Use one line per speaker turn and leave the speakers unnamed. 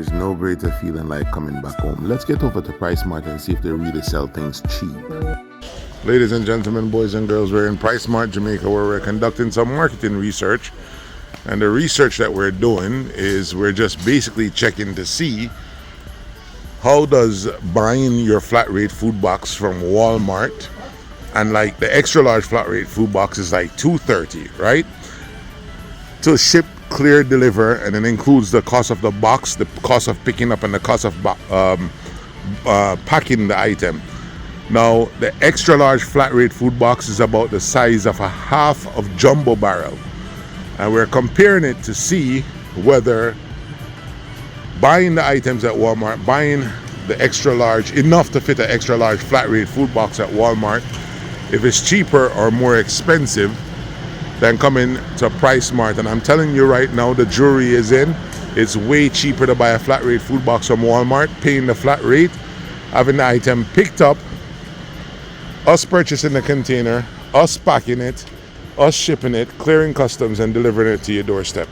is no greater feeling like coming back home. Let's get over to Price Mart and see if they really sell things cheap. Ladies and gentlemen, boys and girls, we're in Price Mart, Jamaica, where we're conducting some marketing research. And the research that we're doing is we're just basically checking to see how does buying your flat rate food box from Walmart, and like the extra large flat rate food box is like $2.30, right? To ship, clear, deliver, and it includes the cost of the box, the cost of picking up, and the cost of packing the item. Now, the extra large flat rate food box is about the size of a half of jumbo barrel. And we're comparing it to see whether buying the items at Walmart, buying the extra large, enough to fit an extra large flat rate food box at Walmart, if it's cheaper or more expensive than coming to Price Mart. And I'm telling you right now, the jury is in. It's way cheaper to buy a flat rate food box from Walmart, paying the flat rate, having the item picked up, us purchasing the container, us packing it, us shipping it, clearing customs, and delivering it to your doorstep.